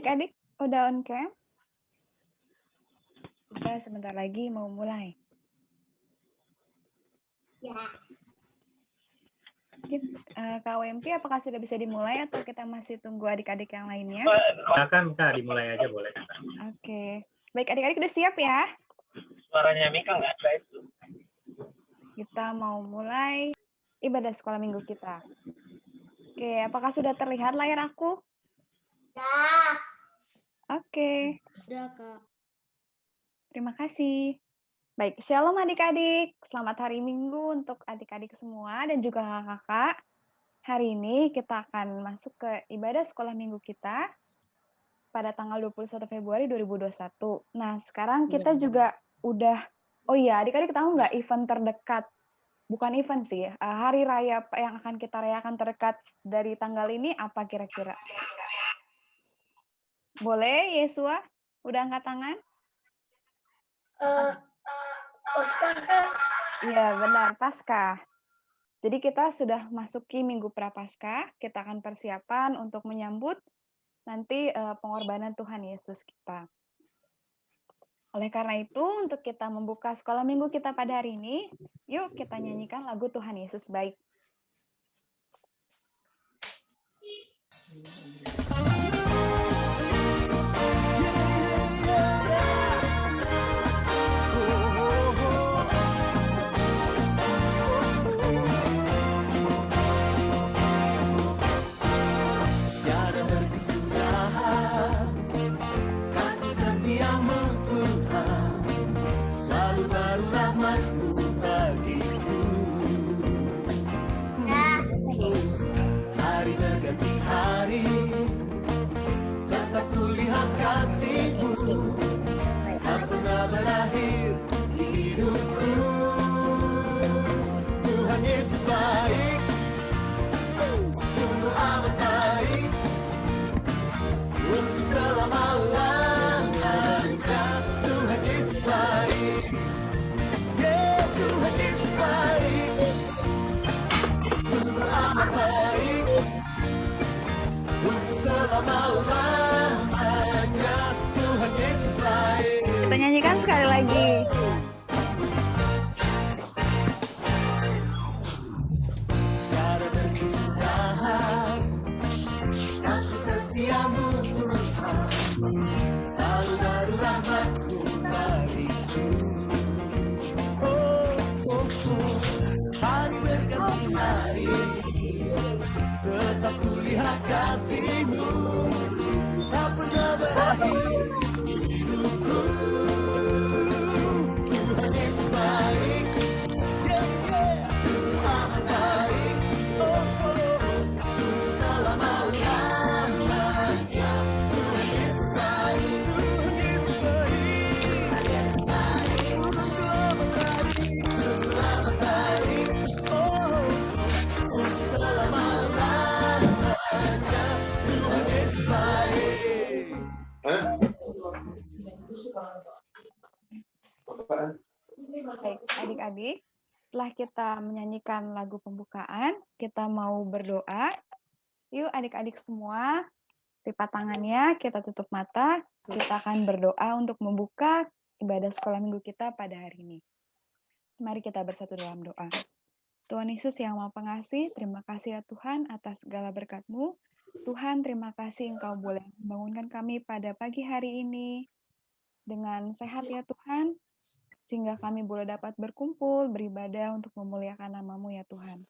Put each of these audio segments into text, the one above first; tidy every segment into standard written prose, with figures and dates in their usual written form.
Adik-adik, udah on cam? Udah, sebentar lagi mau mulai. Ya. KWMP apakah sudah bisa dimulai atau kita masih tunggu adik-adik yang lainnya? Silakan Kak, dimulai aja boleh. Oke. Baik, adik-adik udah siap ya? Suaranya Mika nggak ada itu. Kita mau mulai ibadah sekolah minggu kita. Oke, apakah sudah terlihat layar aku? Ya. Oke. Udah, Kak. Terima kasih. Baik, shalom adik-adik. Selamat hari Minggu untuk adik-adik semua dan juga kakak-kakak. Hari ini kita akan masuk ke ibadah sekolah minggu kita pada tanggal 21 Februari 2021. Nah, sekarang kita juga udah, oh iya, adik-adik tahu nggak event terdekat? Bukan event sih, hari raya yang akan kita rayakan terdekat dari tanggal ini apa kira-kira? Boleh, Yesua? Udah angkat tangan? Paskah, Kak. Iya, benar, Paskah. Jadi kita sudah masuki Minggu Prapaskah, kita akan persiapan untuk menyambut nanti pengorbanan Tuhan Yesus kita. Oleh karena itu, untuk kita membuka sekolah minggu kita pada hari ini, yuk kita nyanyikan lagu Tuhan Yesus Baik. Hari berganti hari, tetap kulihat kasih-Mu, tak pernah berakhir di hidupku. Tuhan Yesus baik, sungguh amat baik, untuk selama-lamanya. Tuhan Yesus baik, yeah, Tuhan Yesus baik, sungguh amat baik, untuk selama-lamanya. Tuhan Yesus baik. Kita nyanyikan sekali lagi. Tiada berkesudahan kasih setia-Mu Tuhan, lalu baru rahmat-Mu bagiku. Hari berganti hari, tetap kulihat kasih-Mu, tak pernah berakhir di hidupku. Tuhan Yesus baik, yeah, yeah, sungguh amat baik, untuk selama-lamanya. Tuhan Yesus baik, Tuhan Yesus baik, sungguh amat baik, untuk selama-lamanya. Tuhan Yesus baik. Baik, adik-adik, setelah kita menyanyikan lagu pembukaan, kita mau berdoa. Yuk adik-adik semua, lipat tangannya, kita tutup mata, kita akan berdoa untuk membuka ibadah sekolah minggu kita pada hari ini. Mari kita bersatu dalam doa. Tuhan Yesus yang Maha Pengasih, terima kasih ya Tuhan atas segala berkat-Mu. Tuhan, terima kasih Engkau boleh membangunkan kami pada pagi hari ini dengan sehat ya Tuhan, sehingga kami boleh dapat berkumpul, beribadah untuk memuliakan nama-Mu ya Tuhan.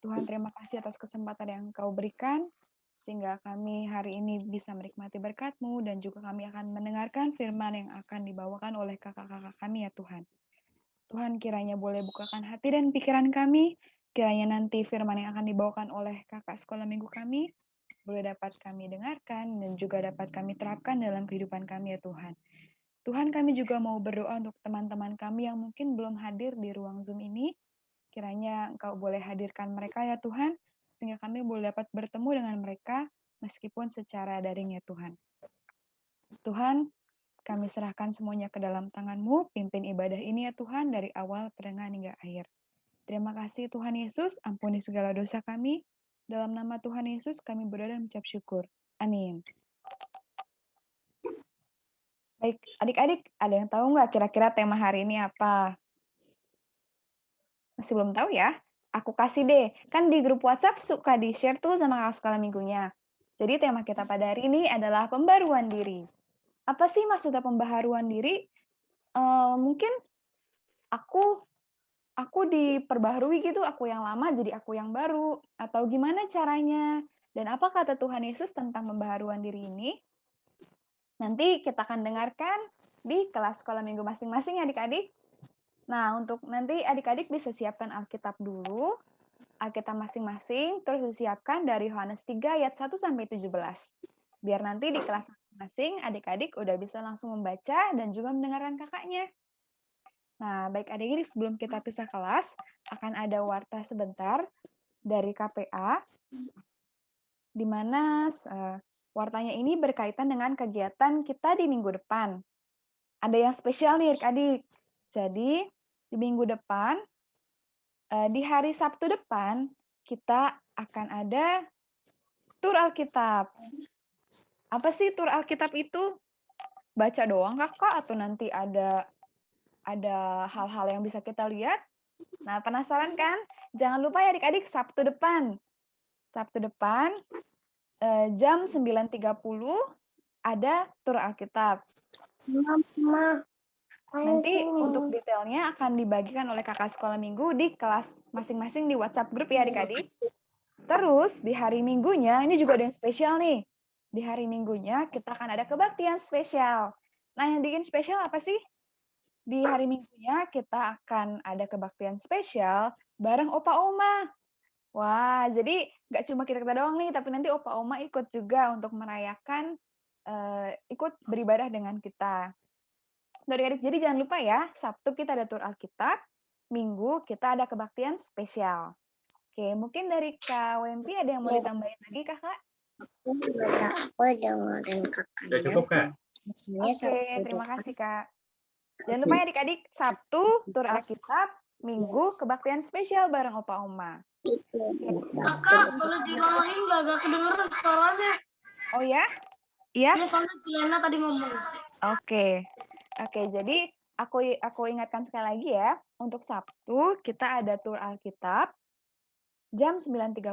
Tuhan, terima kasih atas kesempatan yang Engkau berikan, sehingga kami hari ini bisa menikmati berkat-Mu, dan juga kami akan mendengarkan firman yang akan dibawakan oleh kakak-kakak kami ya Tuhan. Tuhan, kiranya boleh bukakan hati dan pikiran kami, kiranya nanti firman yang akan dibawakan oleh kakak sekolah minggu kami, boleh dapat kami dengarkan, dan juga dapat kami terapkan dalam kehidupan kami ya Tuhan. Tuhan, kami juga mau berdoa untuk teman-teman kami yang mungkin belum hadir di ruang Zoom ini, kiranya Engkau boleh hadirkan mereka ya Tuhan, sehingga kami boleh dapat bertemu dengan mereka, meskipun secara daring ya Tuhan. Tuhan, kami serahkan semuanya ke dalam tangan-Mu, pimpin ibadah ini ya Tuhan, dari awal pertengahan hingga akhir. Terima kasih Tuhan Yesus, ampuni segala dosa kami. Dalam nama Tuhan Yesus kami berdoa dan mengucap syukur. Amin. Baik, adik-adik, ada yang tahu nggak kira-kira tema hari ini apa? Masih belum tahu ya? Aku kasih deh. Kan di grup WhatsApp suka di-share tuh sama kakak sekolah minggunya. Jadi tema kita pada hari ini adalah pembaruan diri. Apa sih maksudnya pembaharuan diri? Mungkin aku diperbaharui gitu, aku yang lama jadi aku yang baru. Atau gimana caranya? Dan apa kata Tuhan Yesus tentang pembaharuan diri ini? Nanti kita akan dengarkan di kelas sekolah minggu masing-masing adik-adik. Nah, untuk nanti adik-adik bisa siapkan Alkitab dulu, Alkitab masing-masing, terus disiapkan dari Yohanes 3 ayat 1 sampai 17. Biar nanti di kelas masing-masing adik-adik udah bisa langsung membaca dan juga mendengarkan kakaknya. Nah, baik adik-adik, sebelum kita pisah kelas, akan ada warta sebentar dari KPA, di mana wartanya ini berkaitan dengan kegiatan kita di minggu depan. Ada yang spesial nih adik-adik. Jadi, di minggu depan, di hari Sabtu depan, kita akan ada tur Alkitab. Apa sih tur Alkitab itu? Baca doang kakak atau nanti ada hal-hal yang bisa kita lihat? Nah, penasaran kan? Jangan lupa ya adik-adik, Sabtu depan. Sabtu depan, jam 9.30 ada tur Alkitab. Nanti untuk detailnya akan dibagikan oleh kakak sekolah minggu di kelas masing-masing di WhatsApp grup ya adik-adik. Terus di hari Minggunya, ini juga ada yang spesial nih. Di hari Minggunya kita akan ada kebaktian spesial. Nah, yang bikin spesial apa sih? Di hari Minggunya kita akan ada kebaktian spesial bareng Opa Oma. Wah, jadi nggak cuma kita doang nih, tapi nanti Opa Oma ikut juga untuk merayakan, ikut beribadah dengan kita. Adik-adik, jadi jangan lupa ya, Sabtu kita ada tur Alkitab, Minggu kita ada kebaktian spesial. Oke, mungkin dari Kak Wempi ada yang mau ditambahin lagi, Kakak? Aku dengerin kakaknya. Sudah cukup, Kak? Oke, terima kasih, Kak. Jangan lupa ya adik-adik, Sabtu tur Alkitab, Minggu kebaktian spesial bareng Opa Oma. Kakak, boleh diulangi nggak? Agak kedengeran suaranya. Oh ya? Iya? Ya, soalnya Diana tadi ngomong. Oke, jadi aku ingatkan sekali lagi ya, untuk Sabtu kita ada tur Alkitab jam 9.30,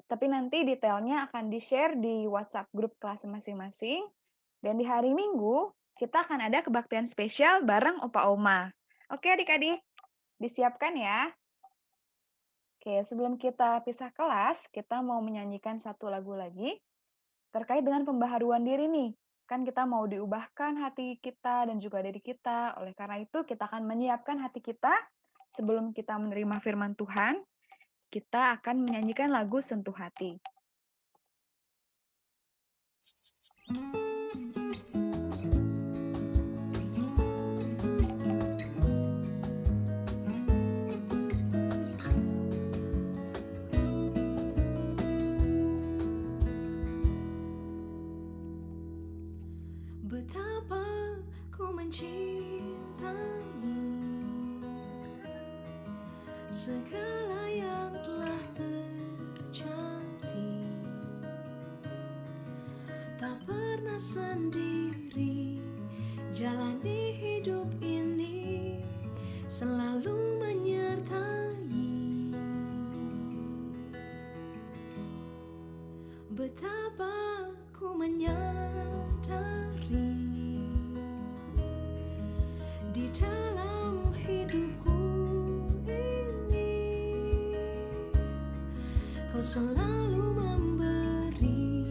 tapi nanti detailnya akan di-share di WhatsApp grup kelas masing-masing. Dan di hari Minggu kita akan ada kebaktian spesial bareng Opa Oma. Oke adik-adik, disiapkan ya. Oke, sebelum kita pisah kelas, kita mau menyanyikan satu lagu lagi terkait dengan pembaharuan diri nih. Kan kita mau diubahkan hati kita dan juga diri kita. Oleh karena itu, kita akan menyiapkan hati kita sebelum kita menerima firman Tuhan. Kita akan menyanyikan lagu Sentuh Hati. Betapa ku mencintai segala yang telah terjadi. Tak pernah sendiri jalani hidup ini, selalu menyertai. Betapa ku menyadari di dalam hidupku ini kau selalu memberi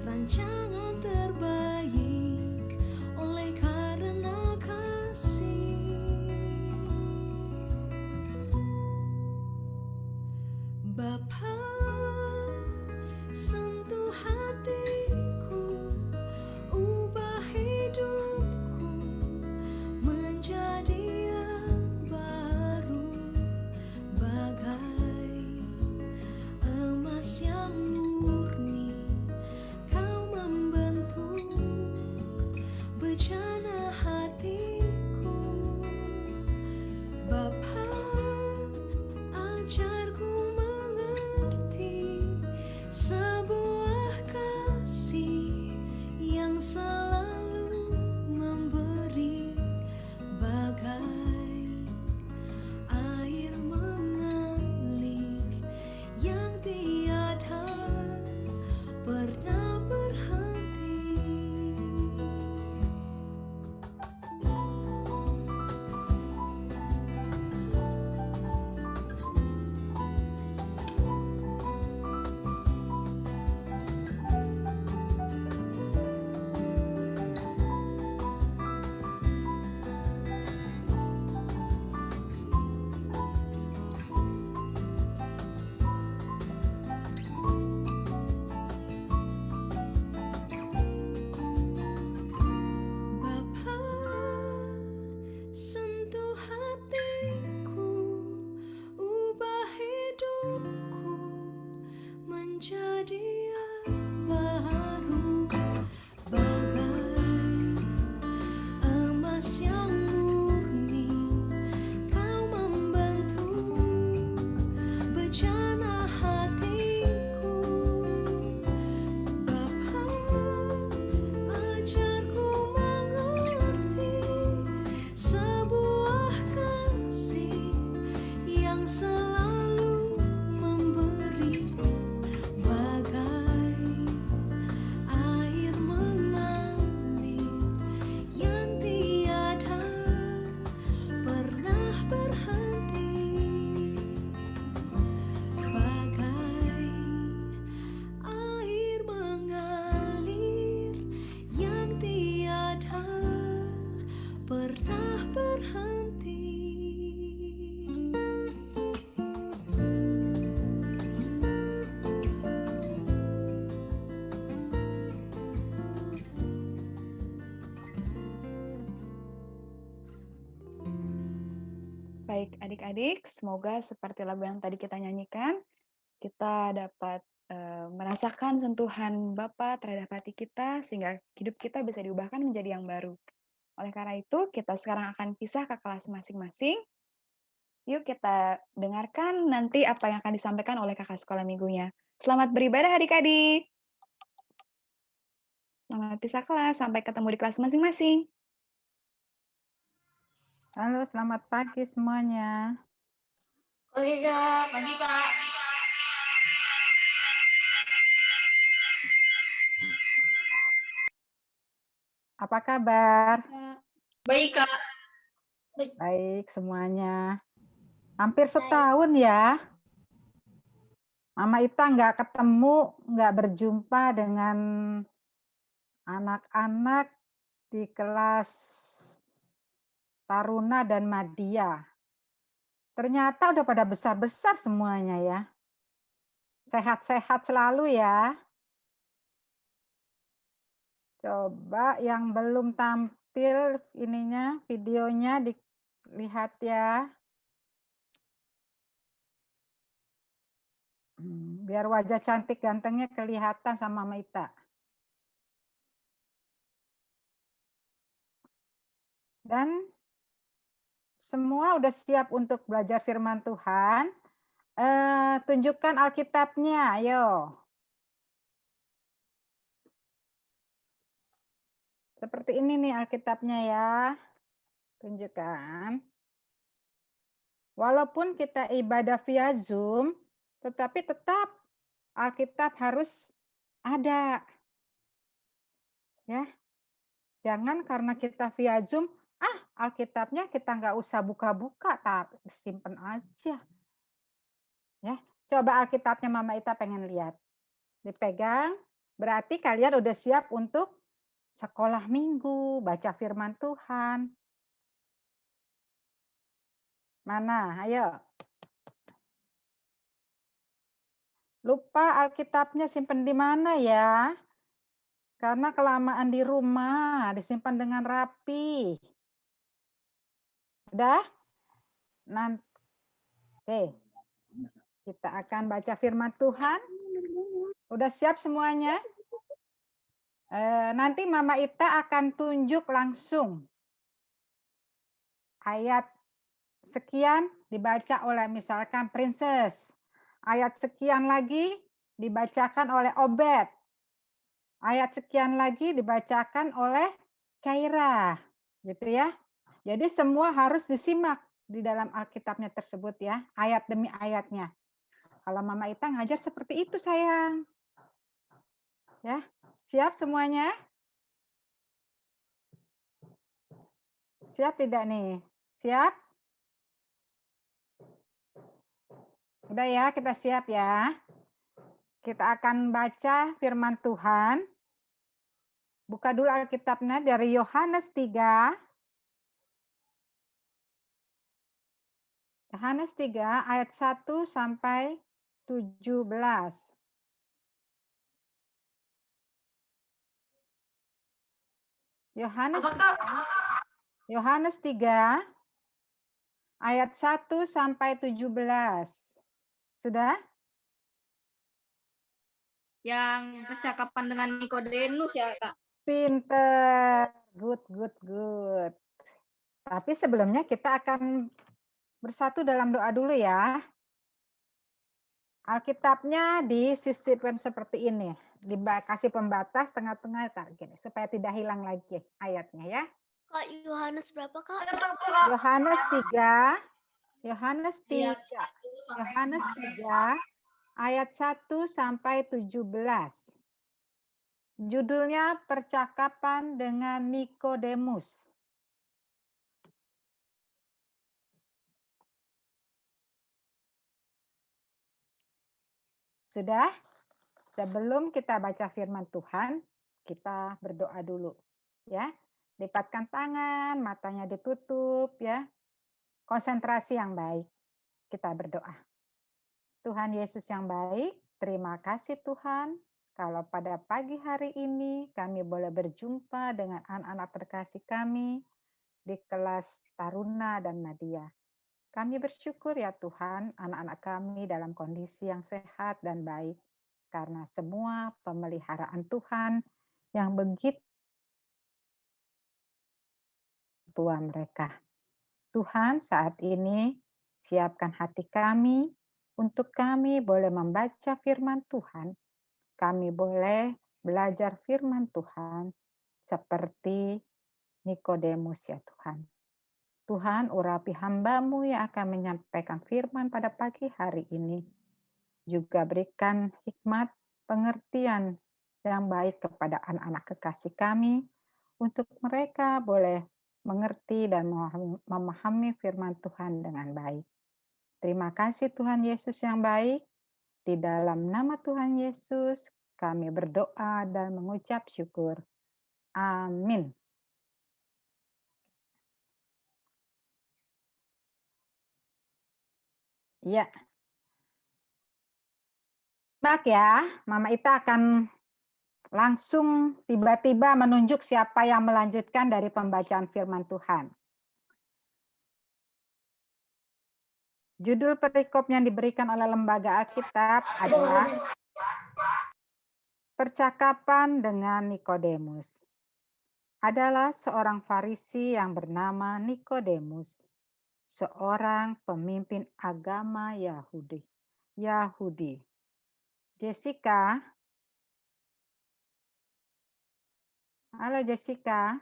rancangan terbaik oleh karena kasih. Bapa, sentuh hatiku, ubah hidupku menjadi yang baru, bagai emas yang murni. Kau membentuk bejana hatiku. Bapa, ajarku mengerti sebuah kasih yang selalu hidupku menjadi baru, bagai emas yang murni. Kau membentuk bejana hatiku. Bapa, ajarku mengerti sebuah kasih yang selalu memberi, bagai air mengalir yang tiada pernah berhenti, bagai air mengalir yang tiada pernah berhenti. Baik, adik-adik, semoga seperti lagu yang tadi kita nyanyikan, kita dapat merasakan sentuhan Bapa terhadap hati kita, sehingga hidup kita bisa diubahkan menjadi yang baru. Oleh karena itu, kita sekarang akan pisah ke kelas masing-masing. Yuk kita dengarkan nanti apa yang akan disampaikan oleh kakak sekolah minggunya. Selamat beribadah adik-adik. Selamat pisah kelas, sampai ketemu di kelas masing-masing. Halo, selamat pagi semuanya. Oke, Kak. Pagi, Kak. Apa kabar? Baik, Kak. Baik semuanya. Hampir setahun ya. Mama Ita nggak ketemu, nggak berjumpa dengan anak-anak di kelas Taruna dan Madya. Ternyata udah pada besar-besar semuanya ya. Sehat-sehat selalu ya. Coba yang belum tampil ininya, videonya dilihat ya. Biar wajah cantik gantengnya kelihatan sama Mama Ita. Dan semua udah siap untuk belajar firman Tuhan. Tunjukkan Alkitabnya, ayo. Seperti ini nih Alkitabnya ya. Tunjukkan. Walaupun kita ibadah via Zoom, tetapi tetap Alkitab harus ada. Ya. Jangan karena kita via Zoom, Alkitabnya kita nggak usah buka-buka, simpen aja. Ya, coba Alkitabnya Mama Ita pengen lihat. Dipegang, berarti kalian udah siap untuk sekolah minggu, baca firman Tuhan. Mana? Ayo. Lupa Alkitabnya simpen di mana ya? Karena kelamaan di rumah, disimpan dengan rapi. Udah? Nanti. Oke. Kita akan baca firman Tuhan. Udah siap semuanya? Nanti Mama Ita akan tunjuk langsung. Ayat sekian dibaca oleh misalkan Princess. Ayat sekian lagi dibacakan oleh Obed. Ayat sekian lagi dibacakan oleh Kaira. Gitu ya. Jadi semua harus disimak di dalam Alkitabnya tersebut ya. Ayat demi ayatnya. Kalau Mama Ita ngajar seperti itu sayang. Ya, siap semuanya? Siap tidak nih? Siap? Udah ya, kita siap ya. Kita akan baca firman Tuhan. Buka dulu Alkitabnya dari Yohanes 3. Yohanes 3 ayat 1 sampai 17. Yohanes 3 ayat 1 sampai 17. Sudah? Yang percakapan dengan Nikodemus ya, Kak. Pinter. Good, good, good. Tapi sebelumnya kita akan bersatu dalam doa dulu ya. Alkitabnya disisipkan seperti ini. Dikasih pembatas tengah-tengah gini, supaya tidak hilang lagi ayatnya ya. Kak, Yohanes berapa, Kak? Yohanes 3. Yohanes 3. Yohanes 3 ayat 1 sampai 17. Judulnya percakapan dengan Nikodemus. Sudah? Sebelum kita baca firman Tuhan, kita berdoa dulu, ya. Lipatkan tangan, matanya ditutup, ya. Konsentrasi yang baik. Kita berdoa. Tuhan Yesus yang baik, terima kasih Tuhan. Kalau pada pagi hari ini kami boleh berjumpa dengan anak-anak terkasih kami di kelas Taruna dan Nadia. Kami bersyukur ya Tuhan, anak-anak kami dalam kondisi yang sehat dan baik. Karena semua pemeliharaan Tuhan yang begitu tua mereka. Tuhan, saat ini siapkan hati kami untuk kami boleh membaca firman Tuhan. Kami boleh belajar firman Tuhan seperti Nikodemus ya Tuhan. Tuhan, urapi hamba-Mu yang akan menyampaikan firman pada pagi hari ini. Juga berikan hikmat, pengertian yang baik kepada anak-anak kekasih kami, untuk mereka boleh mengerti dan memahami firman Tuhan dengan baik. Terima kasih Tuhan Yesus yang baik. Di dalam nama Tuhan Yesus, kami berdoa dan mengucap syukur. Amin. Ya. Baik ya, Mama Ita akan langsung tiba-tiba menunjuk siapa yang melanjutkan dari pembacaan firman Tuhan. Judul perikop yang diberikan oleh Lembaga Alkitab adalah Percakapan dengan Nikodemus. Adalah seorang Farisi yang bernama Nikodemus, seorang pemimpin agama Yahudi. Jessica. Halo Jessica.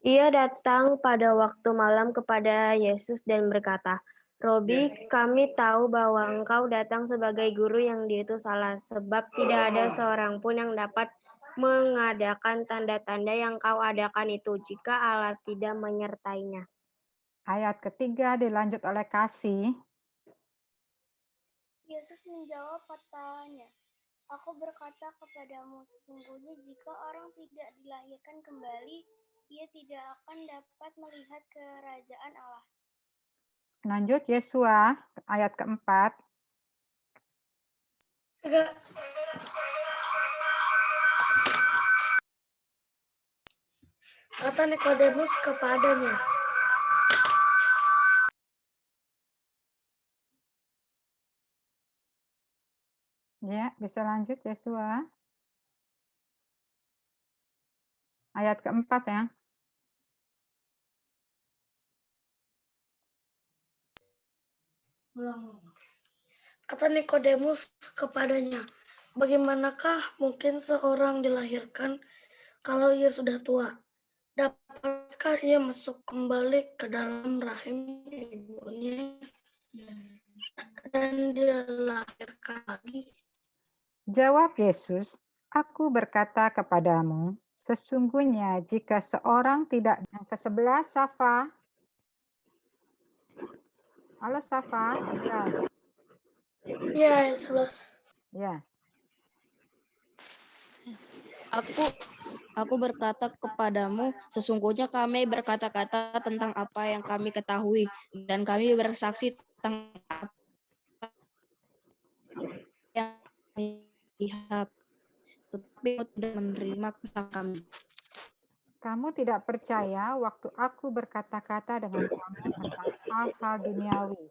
Ia datang pada waktu malam kepada Yesus dan berkata, Robi, kami tahu bahwa engkau datang sebagai guru yang diutus Allah, sebab tidak ada seorang pun yang dapat mengadakan tanda-tanda yang kau adakan itu, jika Allah tidak menyertainya. Ayat ketiga dilanjut oleh Kasih. Yesus menjawab katanya, Aku berkata kepadamu, sesungguhnya jika orang tidak dilahirkan kembali, ia tidak akan dapat melihat kerajaan Allah. Lanjut Yesua ayat keempat. Kata Nikodemus kepadanya, Ya, bisa lanjut Yesua. Ayat keempat ya. kata Nikodemus kepadanya, bagaimanakah mungkin seorang dilahirkan kalau ia sudah tua? Dapatkah ia masuk kembali ke dalam rahim ibunya dan dilahirkan lagi? Jawab Yesus, aku berkata kepadamu, sesungguhnya jika seorang tidak yang ke-11 Safa. Halo Safa, 11. Ya, 11. Ya. Aku berkata kepadamu, sesungguhnya kami berkata-kata tentang apa yang kami ketahui, dan kami bersaksi tentang apa yang kami lihat, tetapi tidak menerima kesaksian kami. Kamu tidak percaya waktu aku berkata-kata dengan kamu tentang hal-hal duniawi.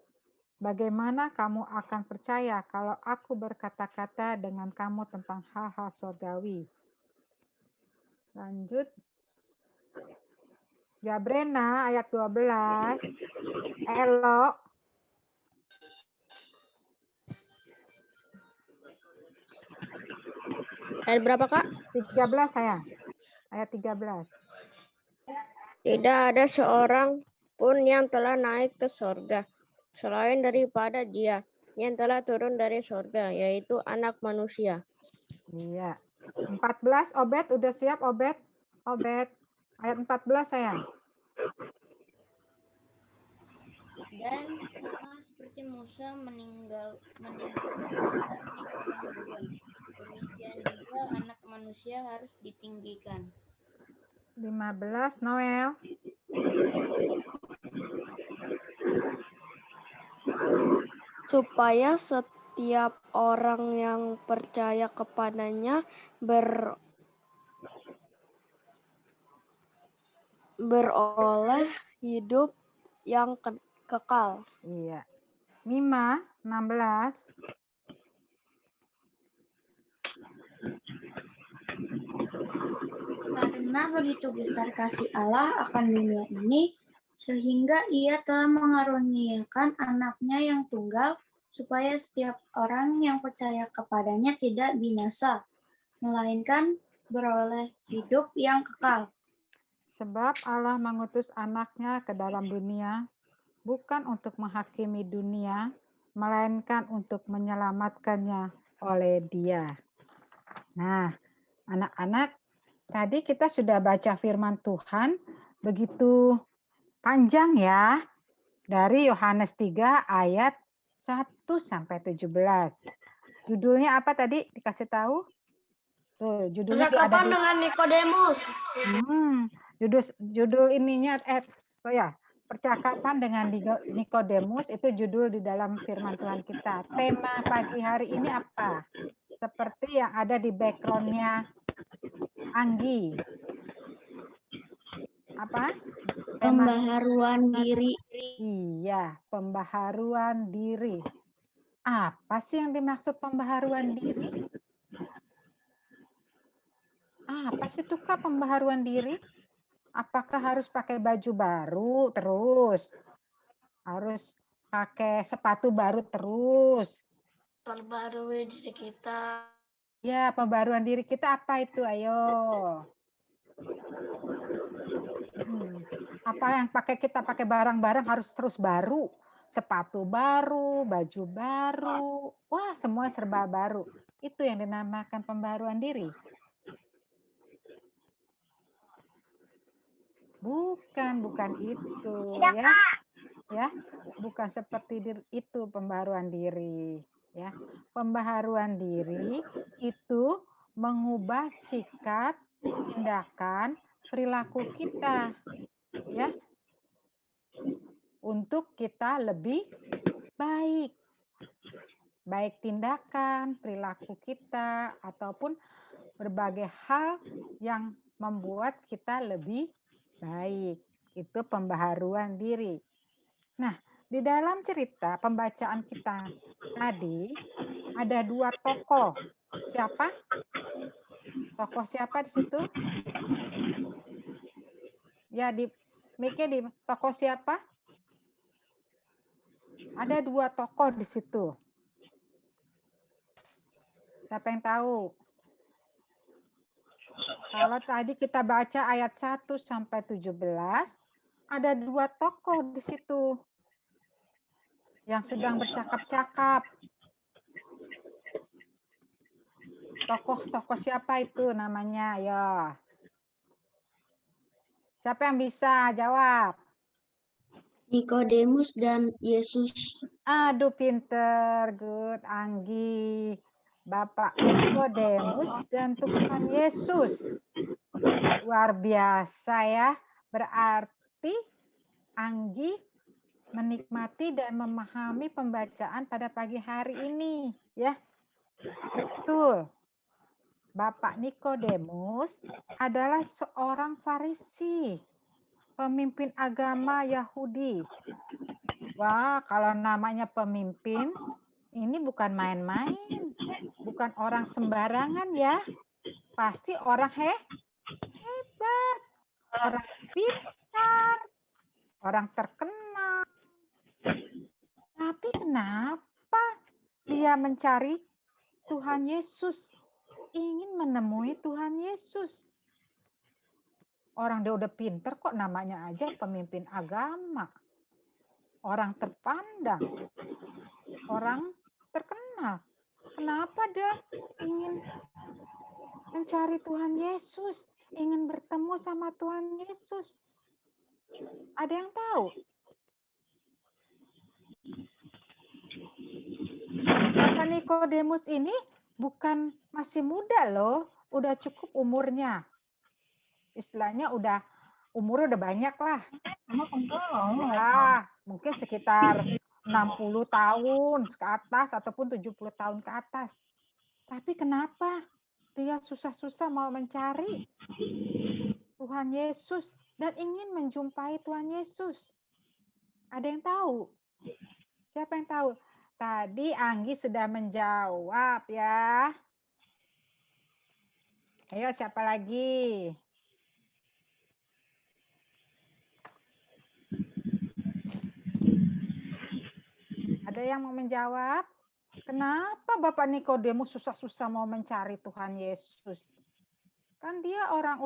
Bagaimana kamu akan percaya kalau aku berkata-kata dengan kamu tentang hal-hal surgawi? Lanjut. Jabrena ayat 12. Elo. Ayat berapa, Kak? 13 sayang. Ayat 13. Tidak ada seorang pun yang telah naik ke sorga, selain daripada Dia yang telah turun dari sorga, yaitu Anak Manusia. Iya. 14, Obed udah siap, Obed? Obed. Ayat 14 sayang. Dan sama seperti Musa meninggalkan di padang gurun, demikian juga Anak Manusia harus ditinggikan. 15, Noel. Supaya setiap orang yang percaya kepadanya beroleh hidup yang kekal. Iya. Mima, 16. Karena begitu besar kasih Allah akan dunia ini, sehingga Ia telah mengaruniakan anaknya yang tunggal, supaya setiap orang yang percaya kepadanya tidak binasa, melainkan beroleh hidup yang kekal. Sebab Allah mengutus anaknya ke dalam dunia, bukan untuk menghakimi dunia, melainkan untuk menyelamatkannya oleh Dia. Nah, anak-anak, tadi kita sudah baca firman Tuhan, begitu panjang ya, dari Yohanes 3 ayat 1 sampai 17. Judulnya apa tadi? Dikasih tahu? Tuh, judulnya ada Percakapan di dengan Nikodemus. Judul ininya percakapan dengan Nikodemus itu judul di dalam firman Tuhan kita. Tema pagi hari ini apa? Seperti yang ada di background-nya Anggi. Apa? Pembaharuan diri. Iya, pembaharuan diri. Apa sih yang dimaksud pembaharuan diri? Apa sih tuh Kak pembaharuan diri? Apakah harus pakai baju baru terus? Harus pakai sepatu baru terus? Perbarui diri kita. Ya, pembaharuan diri kita apa itu? Ayo. Apa yang kita pakai barang-barang harus terus baru? Sepatu baru, baju baru. Wah, semua serba baru. Itu yang dinamakan pembaharuan diri. Bukan itu ya. Ya, bukan seperti itu pembaharuan diri, ya. Pembaharuan diri itu mengubah sikap, tindakan, perilaku kita, ya. Untuk kita lebih baik. Baik tindakan, perilaku kita ataupun berbagai hal yang membuat kita lebih baik. Itu pembaharuan diri. Nah, di dalam cerita pembacaan kita tadi ada 2 tokoh. Siapa? Tokoh siapa di situ? Ya, di mic-nya di tokoh siapa? Ada 2 tokoh di situ. Siapa yang tahu? Kalau tadi kita baca ayat 1 sampai 17, ada 2 tokoh di situ yang sedang bercakap-cakap. Tokoh-tokoh siapa itu namanya? Ya. Siapa yang bisa jawab? Nikodemus dan Yesus. Aduh, pinter. Good, Anggi. Bapak Nikodemus dan Tuhan Yesus. Luar biasa ya. Berarti Anggi menikmati dan memahami pembacaan pada pagi hari ini. Ya, betul. Bapak Nikodemus adalah seorang Farisi, pemimpin agama Yahudi. Wah, kalau namanya pemimpin, ini bukan main-main. Bukan orang sembarangan ya. Pasti orang hebat. Orang pintar. Orang terkenal. Tapi kenapa dia mencari Tuhan Yesus? Ingin menemui Tuhan Yesus. Orang dia udah pinter kok, namanya aja pemimpin agama. Orang terpandang. Orang terkenal. Kenapa dia ingin mencari Tuhan Yesus? Ingin bertemu sama Tuhan Yesus? Ada yang tahu? Bapak Nikodemus ini bukan masih muda loh. Udah cukup umurnya. Istilahnya umurnya udah banyak lah. Ya, mungkin sekitar 60 tahun ke atas ataupun 70 tahun ke atas. Tapi kenapa dia susah-susah mau mencari Tuhan Yesus dan ingin menjumpai Tuhan Yesus? Ada yang tahu? Siapa yang tahu? Tadi Anggi sudah menjawab ya. Ayo siapa lagi? Ada yang mau menjawab? Kenapa Bapak Nikodemus susah-susah mau mencari Tuhan Yesus? Kan dia orang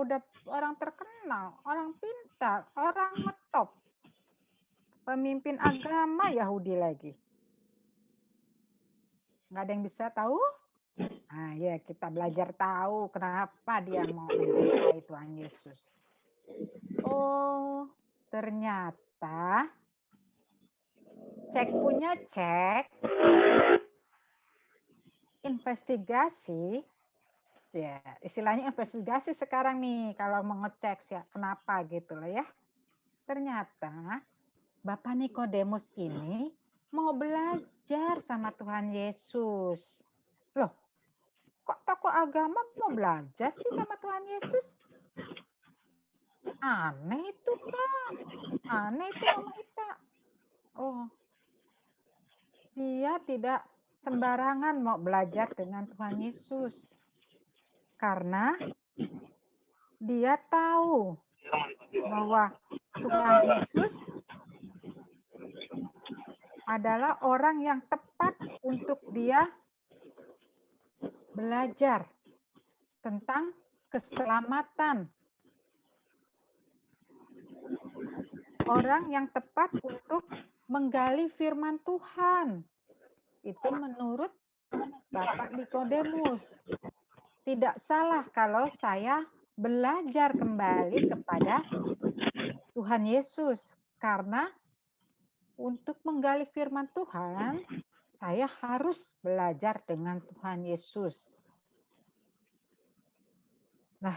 terkenal, orang pintar, orang ngetop. Pemimpin agama Yahudi lagi. Nggak ada yang bisa tahu? Nah, ya kita belajar tahu kenapa dia mau menjumpai Tuhan Yesus. Oh, ternyata cek investigasi, ya istilahnya investigasi sekarang nih kalau mau ngecek ya kenapa gitu loh ya. Ternyata Bapak Nikodemus ini mau belajar sama Tuhan Yesus. Loh, kok tokoh agama mau belajar sih sama Tuhan Yesus? Aneh itu, Pak. Aneh itu, Mama Ita. Oh, dia tidak sembarangan mau belajar dengan Tuhan Yesus. Karena dia tahu bahwa Tuhan Yesus adalah orang yang tepat untuk dia belajar tentang keselamatan. Orang yang tepat untuk menggali firman Tuhan. Itu menurut Bapak Nikodemus. Tidak salah kalau saya belajar kembali kepada Tuhan Yesus. Karena untuk menggali firman Tuhan, saya harus belajar dengan Tuhan Yesus. Nah,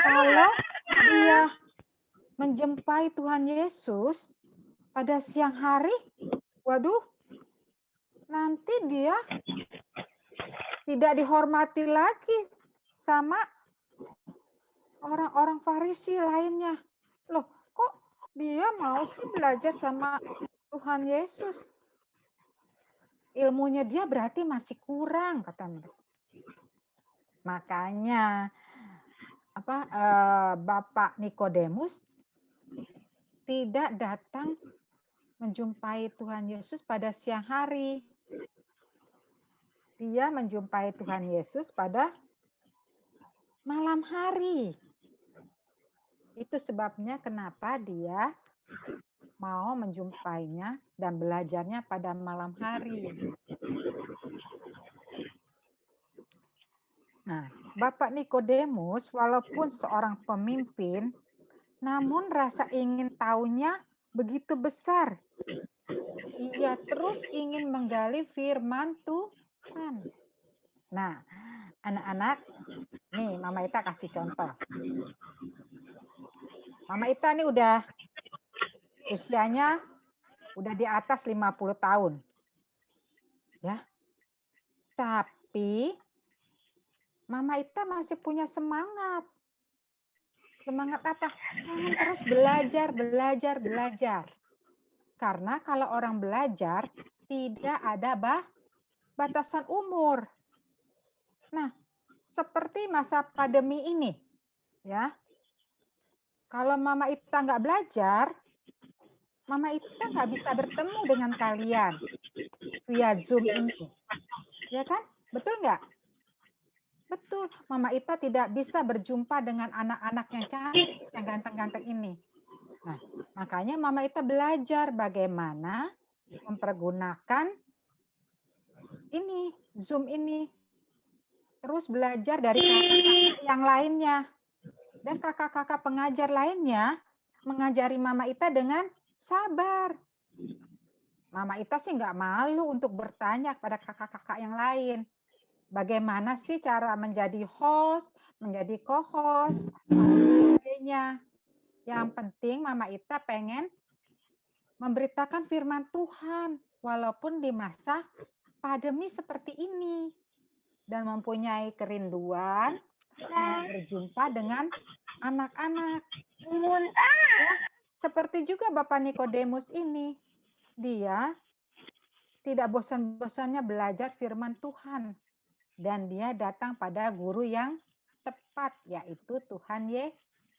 kalau dia menjumpai Tuhan Yesus pada siang hari, waduh, nanti dia tidak dihormati lagi sama orang-orang Farisi lainnya. Loh, kok dia mau sih belajar sama Tuhan Yesus? Ilmunya dia berarti masih kurang, kata mereka. Makanya Bapak Nikodemus tidak datang menjumpai Tuhan Yesus pada siang hari. Dia menjumpai Tuhan Yesus pada malam hari. Itu sebabnya kenapa dia mau menjumpainya dan belajarnya pada malam hari. Nah, Bapak Nikodemus walaupun seorang pemimpin, namun rasa ingin tahunya begitu besar. Ia terus ingin menggali firman Tuhan. Nah, anak-anak, nih Mama Ita kasih contoh. Mama Ita nih udah usianya udah di atas 50 tahun. Ya. Tapi Mama Ita masih punya semangat. Semangat apa? Jangan terus belajar, belajar, belajar. Karena kalau orang belajar, tidak ada batasan umur. Nah, seperti masa pandemi ini, ya. Kalau Mama Ita nggak belajar, Mama Ita nggak bisa bertemu dengan kalian via Zoom ini. Ya kan? Betul nggak? Betul. Mama Ita tidak bisa berjumpa dengan anak-anak yang cantik, yang ganteng-ganteng ini. Nah, makanya Mama Ita belajar bagaimana mempergunakan ini, Zoom ini. Terus belajar dari kakak-kakak yang lainnya. Dan kakak-kakak pengajar lainnya mengajari Mama Ita dengan sabar. Mama Ita sih nggak malu untuk bertanya kepada kakak-kakak yang lain. Bagaimana sih cara menjadi host, menjadi co-host, dan sebagainya. Yang penting Mama Ita pengen memberitakan firman Tuhan walaupun di masa pandemi seperti ini. Dan mempunyai kerinduan mau berjumpa dengan anak-anak. Ya, seperti juga Bapak Nikodemus ini. Dia tidak bosan-bosannya belajar firman Tuhan. Dan dia datang pada guru yang tepat, yaitu Tuhan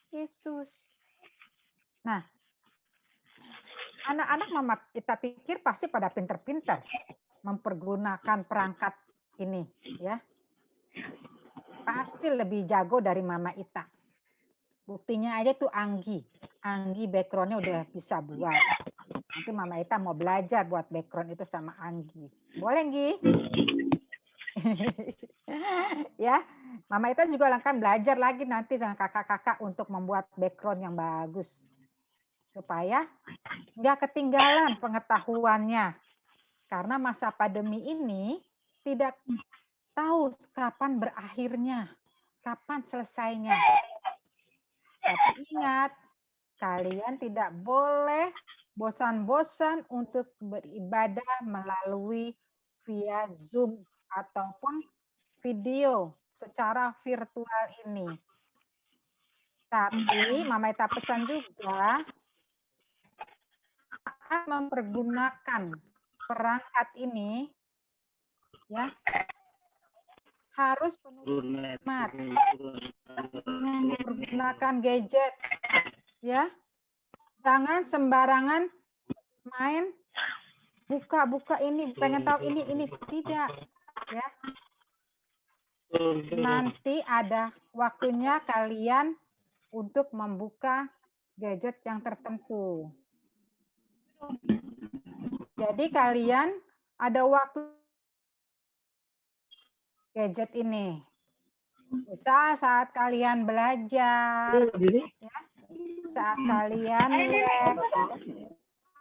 Yesus. Nah, anak-anak Mama Ita pikir pasti pada pinter-pinter mempergunakan perangkat ini, ya. Pasti lebih jago dari Mama Ita. Buktinya aja tuh Anggi. Anggi background-nya udah bisa buat. Nanti Mama Ita mau belajar buat background itu sama Anggi. Boleh, Anggi? Ya, Mama Ita juga akan belajar lagi nanti dengan kakak-kakak untuk membuat background yang bagus. Supaya nggak ketinggalan pengetahuannya. Karena masa pandemi ini tidak tahu kapan berakhirnya, kapan selesainya. Tapi ingat, kalian tidak boleh bosan-bosan untuk beribadah melalui via Zoom ataupun video secara virtual ini. Tapi Mama Ita pesan juga saat mempergunakan perangkat ini, ya, harus penuh hikmat, menggunakan gadget, ya, jangan sembarangan main buka-buka ini, pengen tahu ini tidak, ya. Nanti ada waktunya kalian untuk membuka gadget yang tertentu. Jadi kalian ada waktu gadget ini. Bisa saat kalian belajar, ya, saat kalian lihat,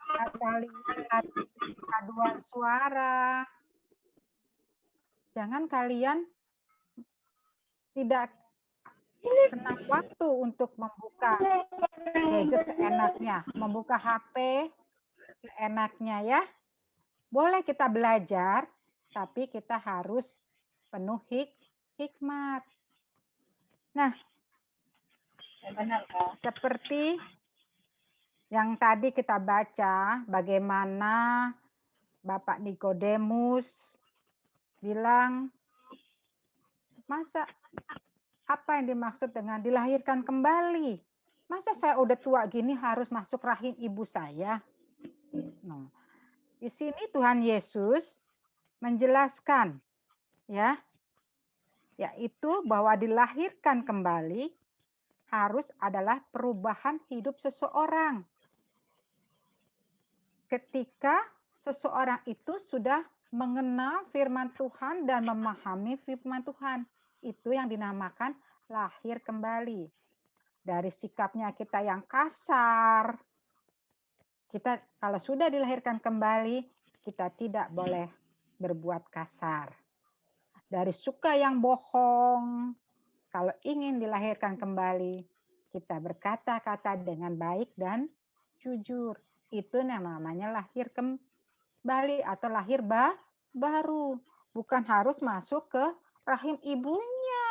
saat kalian paduan suara. Jangan kalian tidak kena waktu untuk membuka gadget seenaknya, membuka HP seenaknya, ya. Boleh kita belajar, tapi kita harus penuh hikmat. Nah, seperti yang tadi kita baca, bagaimana Bapak Nikodemus bilang, masa apa yang dimaksud dengan dilahirkan kembali? Masa saya udah tua gini harus masuk rahim ibu saya? Nah, di sini Tuhan Yesus menjelaskan, ya, yaitu bahwa dilahirkan kembali harus adalah perubahan hidup seseorang. Ketika seseorang itu sudah mengenal firman Tuhan dan memahami firman Tuhan, itu yang dinamakan lahir kembali. Dari sikapnya kita yang kasar, kita kalau sudah dilahirkan kembali, kita tidak boleh berbuat kasar. Dari suka yang bohong, kalau ingin dilahirkan kembali, kita berkata-kata dengan baik dan jujur. Itu yang namanya lahir kembali atau lahir baru. Bukan harus masuk ke rahim ibunya.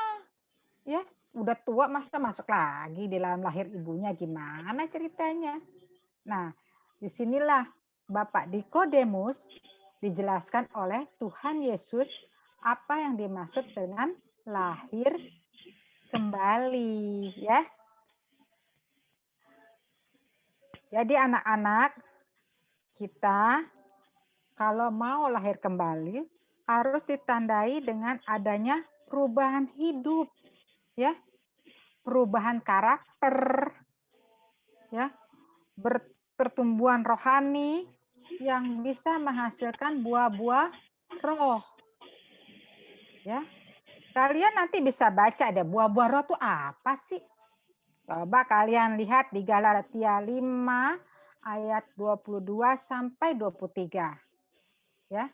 Ya, udah tua masa masuk lagi di dalam lahir ibunya, gimana ceritanya? Nah, disinilah Bapak Nikodemus dijelaskan oleh Tuhan Yesus apa yang dimaksud dengan lahir kembali, ya. Jadi anak-anak, kita kalau mau lahir kembali harus ditandai dengan adanya perubahan hidup, ya. Perubahan karakter, ya. Pertumbuhan rohani yang bisa menghasilkan buah-buah roh. Ya. Kalian nanti bisa baca deh buah-buah roh itu apa sih? Coba kalian lihat di Galatia 5 ayat 22 sampai 23. Ya.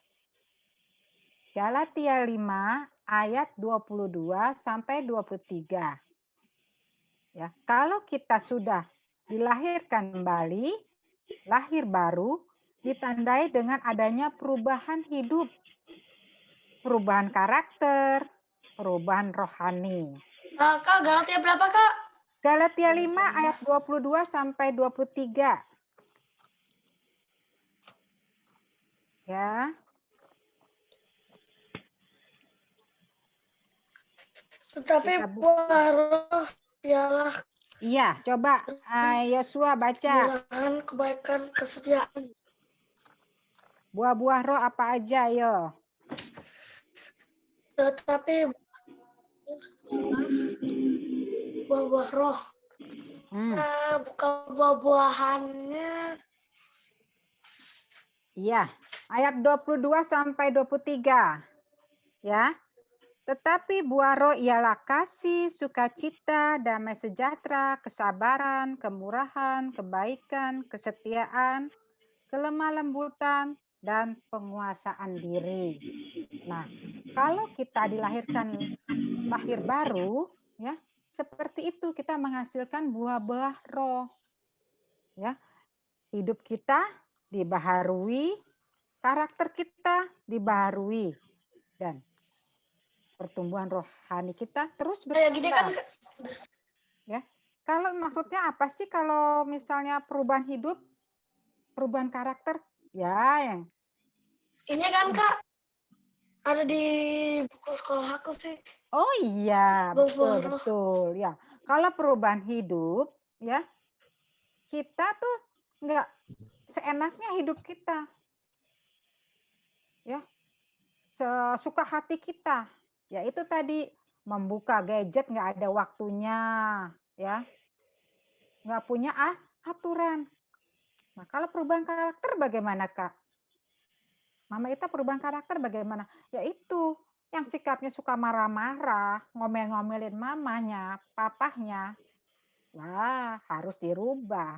Galatia 5 ayat 22 sampai 23. Ya, kalau kita sudah dilahirkan kembali, lahir baru, ditandai dengan adanya perubahan hidup, perubahan karakter, perubahan rohani. Kak, Galatia berapa, Kak? Galatia 5 ayat 22 sampai 23. Ya. Tetapi buah roh ialah Iya, coba Yosua baca. kebaikan, kesetiaan. Buah-buah roh apa aja, yo? Tetapi buah-buah roh. Bukan buah-buahannya. Iya, ayat 22 sampai 23. Ya. Tetapi buah roh ialah kasih, sukacita, damai sejahtera, kesabaran, kemurahan, kebaikan, kesetiaan, kelemah lembutan, dan penguasaan diri. Nah, kalau kita dilahirkan lahir baru, ya, seperti itu kita menghasilkan buah-buah roh. Ya. Hidup kita dibaharui, karakter kita dibaharui, dan pertumbuhan rohani kita terus berkembang. Ya, kalau maksudnya apa sih kalau misalnya perubahan hidup, perubahan karakter? Ya, yang ini kan Kak ada di buku sekolah aku sih. Oh iya, betul. Ya, kalau perubahan hidup, ya kita tuh nggak seenaknya hidup kita, ya, sesuka hati kita. Ya itu tadi membuka gadget nggak ada waktunya, ya, nggak punya aturan. Nah kalau perubahan karakter bagaimana Kak? Mama Ita perubahan karakter bagaimana? Yaitu yang sikapnya suka marah-marah, ngomel-ngomelin mamanya, papahnya, wah harus dirubah.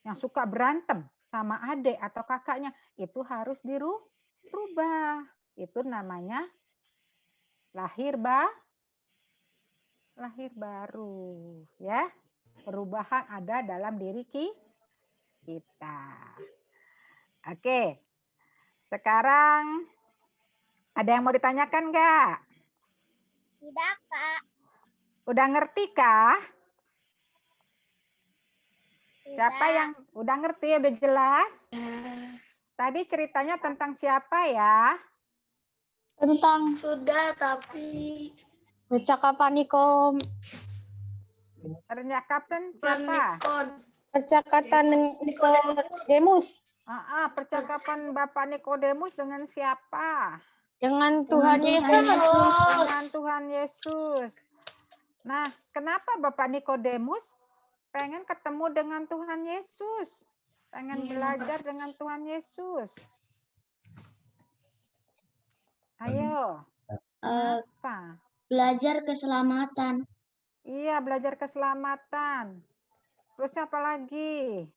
Yang suka berantem sama adik atau kakaknya, itu harus dirubah. Itu namanya lahir baru, ya. Perubahan ada dalam diri kita. Oke. Sekarang ada yang mau ditanyakan nggak? Tidak, Kak. Udah ngerti kah? Tidak. Siapa yang udah ngerti, udah jelas? Tadi ceritanya tentang siapa ya? Tentang sudah, tapi Percakapan Nikom. Percakapan siapa? Percakapan Nikodemus. Percakapan Bapak Nikodemus dengan siapa? Dengan Tuhan Yesus. Dengan Tuhan Yesus. Nah, kenapa Bapak Nikodemus pengen ketemu dengan Tuhan Yesus? Pengen belajar dengan Tuhan Yesus? Ayo. Apa? Belajar keselamatan. Iya, belajar keselamatan. Terus apa lagi?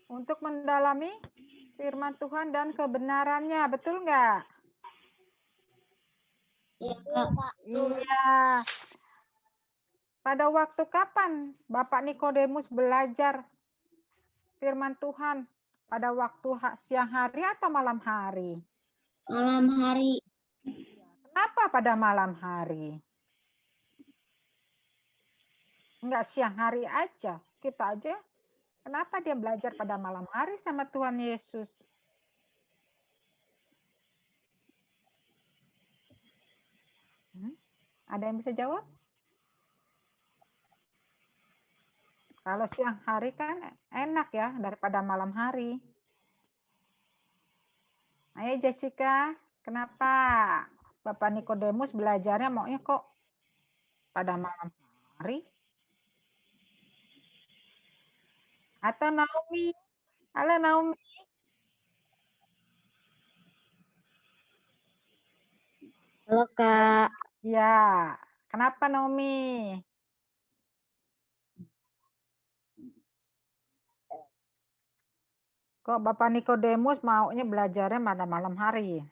Untuk mendalami firman Tuhan dan kebenarannya, betul nggak? Iya, Kak. Iya. Pada waktu kapan Bapak Nikodemus belajar firman Tuhan? Pada waktu siang hari atau malam hari? Malam hari. Kenapa pada malam hari? Enggak siang hari aja. Kita aja. Kenapa dia belajar pada malam hari sama Tuhan Yesus? Ada yang bisa jawab? Kalau siang hari kan enak ya daripada malam hari. Ayo Jessica, kenapa Bapak Nikodemus belajarnya maunya kok pada malam hari? Atau Naomi? Halo Naomi. Halo Kak. Ya, kenapa Naomi? Kok Bapak Nikodemus maunya belajarnya pada malam hari?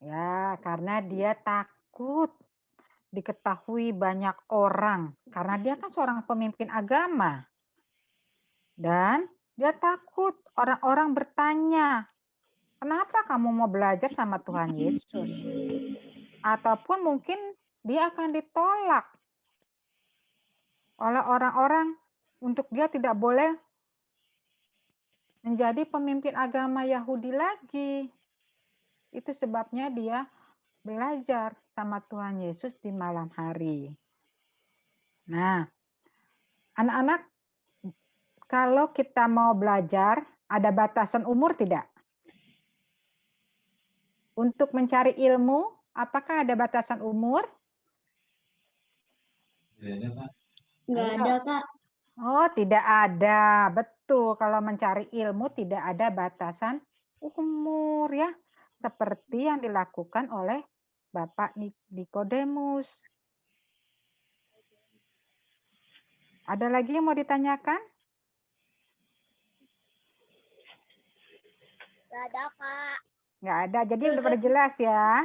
Ya, karena dia takut diketahui banyak orang. Karena dia kan seorang pemimpin agama. Dan dia takut orang-orang bertanya, kenapa kamu mau belajar sama Tuhan Yesus? Ataupun mungkin dia akan ditolak oleh orang-orang untuk dia tidak boleh menjadi pemimpin agama Yahudi lagi. Itu sebabnya dia belajar sama Tuhan Yesus di malam hari. Nah, anak-anak, kalau kita mau belajar, ada batasan umur tidak? Untuk mencari ilmu, apakah ada batasan umur? Nggak ada, Kak. Oh, tidak ada. Betul, kalau mencari ilmu tidak ada batasan umur ya. Seperti yang dilakukan oleh Bapak Nikodemus. Ada lagi yang mau ditanyakan? Nggak ada, Kak. Nggak ada, jadi udah pada jelas ya.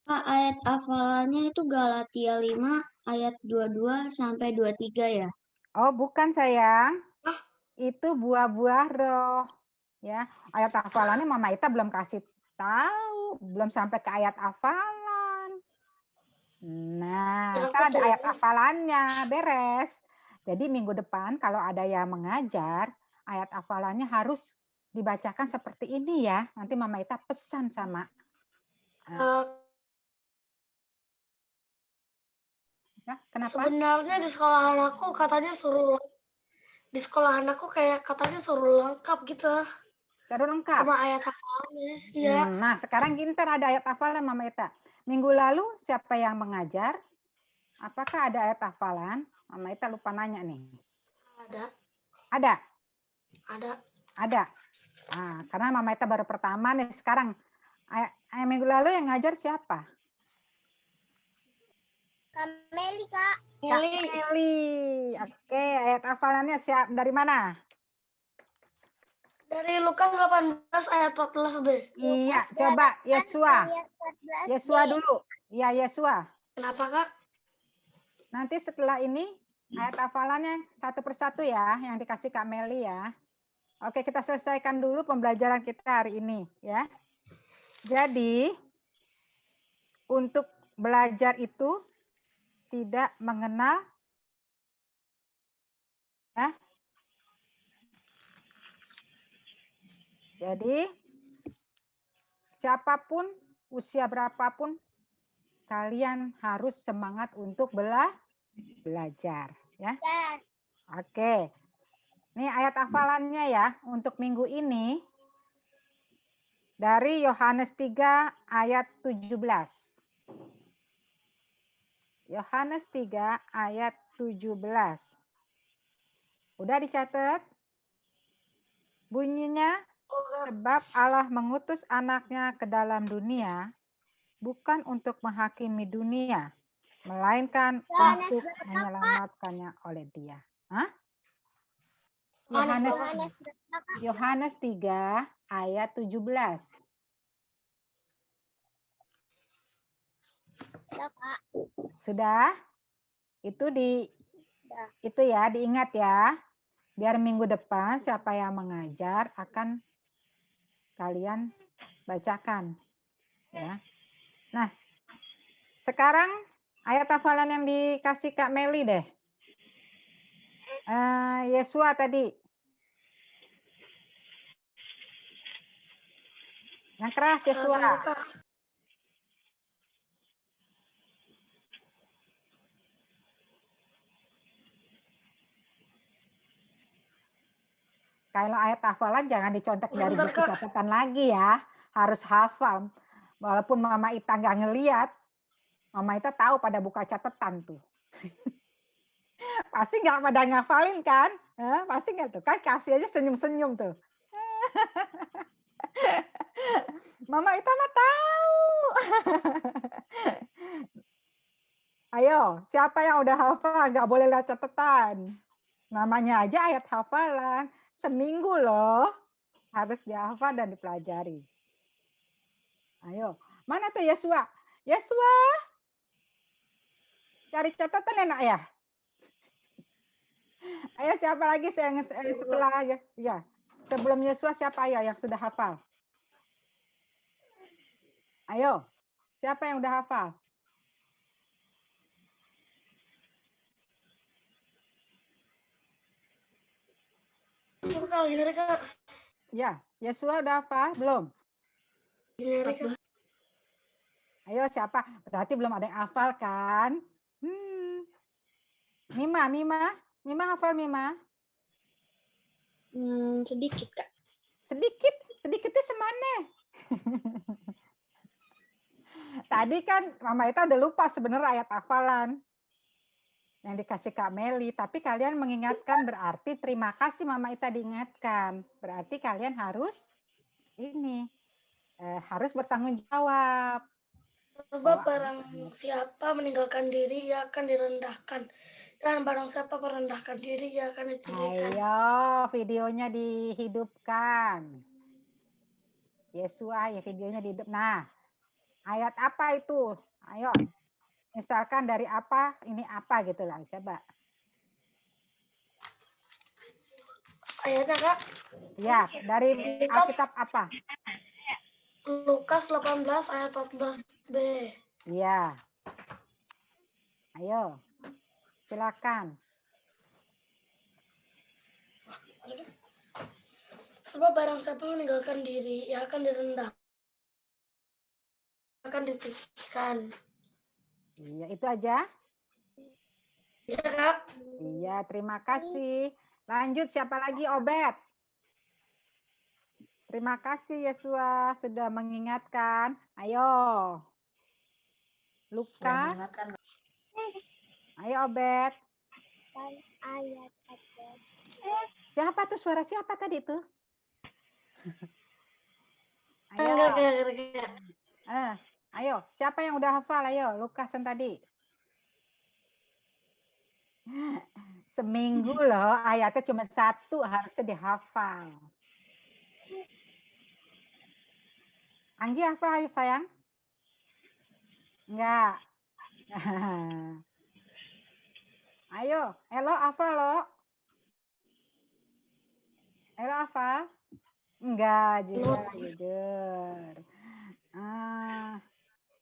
Kak, ayat hafalannya itu Galatia 5 ayat 22 sampai 23 ya? Oh, bukan sayang. Itu buah-buah roh. Ya, ayat hafalannya Mama Ita belum kasih tahu, belum sampai ke ayat hafalan. Nah, kan ada ayat hafalannya, beres. Jadi minggu depan kalau ada yang mengajar, ayat hafalannya harus dibacakan seperti ini ya. Nanti Mama Ita pesan sama. Ya, kenapa? Sebenarnya di sekolahan aku katanya kayak katanya suruh lengkap gitu. Suruh lengkap. Sama ayat hafalannya. Iya. Nah, sekarang ginter ada ayat hafalan Mama Ita. Minggu lalu siapa yang mengajar? Apakah ada ayat hafalan? Mama Ita lupa nanya nih. Ada. Ada? Ada. Ada. Nah, karena Mama Ita baru pertama nih. Sekarang minggu lalu yang ngajar siapa? Kak Meli, Kak. Kak Meli. Oke, ayat hafalannya dari mana? Dari Lukas 18 ayat 14b. Iya, coba Yesua. Yesua dulu. Iya, Yesua. Kenapa, Kak? Nanti setelah ini ayat hafalannya satu persatu ya, yang dikasih Kak Meli ya. Oke, kita selesaikan dulu pembelajaran kita hari ini ya. Jadi, untuk belajar itu tidak mengenal ya. Jadi, siapapun, usia berapapun, kalian harus semangat untuk belajar. Ya. Oke. Ini ayat hafalannya ya, untuk minggu ini. Dari Yohanes 3 ayat 17. Yohanes 3 ayat 17. Udah dicatat? Bunyinya, sebab Allah mengutus anaknya ke dalam dunia, bukan untuk menghakimi dunia, melainkan untuk menyelamatkannya oleh dia. Hah? Yohanes 3 ayat 17. Sudah, Kak. Sudah? Itu ya, diingat ya. Biar minggu depan siapa yang mengajar akan kalian bacakan. Ya. Nah, sekarang ayat hafalan yang dikasih Kak Meli deh. Yesua tadi. Yang keras Yesua. Kalau ayat hafalan jangan dicontek dari buku catatan lagi ya. Harus hafal. Walaupun Mama Ita nggak ngeliat, Mama Ita tahu pada buka catatan tuh. Pasti nggak pada ngafalin kan? Pasti nggak tuh. Kan kasih aja senyum-senyum tuh. Mama Ita mah tahu. Ayo, siapa yang udah hafal? Nggak boleh lihat catatan. Namanya aja ayat hafalan. Seminggu loh. Harus dihafal dan dipelajari. Ayo, mana tuh Yesua? Yesua, cari catatan enak ya? Ayo siapa lagi setelah aja? Ya, sebelum Yesua siapa ya yang sudah hafal? Ayo, siapa yang udah hafal? Ya, Yesua udah hafal belum? Ayo siapa? Berarti belum ada yang hafal kan? Mima hafal Mima? Sedikit, Kak. Sedikitnya semana? Tadi kan Mama Ita udah lupa sebenarnya ayat hafalan yang dikasih Kak Meli, tapi kalian mengingatkan berarti terima kasih Mama Ita diingatkan. Berarti kalian harus harus bertanggung jawab. Sebab barang siapa meninggalkan diri, ia akan direndahkan. Dan barang siapa merendahkan diri, ia akan ditinggikan. Ayo, videonya dihidupkan. Yesua, ya videonya dihidup. Nah, ayat apa itu? Ayo, misalkan dari apa, ini apa gitu lah. Coba. Ayatnya, Kak? Ya, dari Alkitab apa? Lukas 18 ayat 14b. Iya. Ayo. Silakan. Sebab barang siapa meninggalkan diri, ia akan direndahkan, akan ditinggikan. Iya, itu aja. Iya, Kak. Iya, terima kasih. Lanjut, siapa lagi? Obed. Terima kasih Yesua sudah mengingatkan. Ayo. Lukas. Ayo Obed. Ayat 14. Siapa tuh? Suara siapa tadi tuh? Ayo. Ayo, siapa yang udah hafal? Ayo, Lukas yang tadi. Seminggu loh, ayatnya cuma satu, harusnya dihafal. Anggi hafal ya sayang? Enggak. Ayo, Elo hafal lo. Elo hafal? Enggak juga, jujur.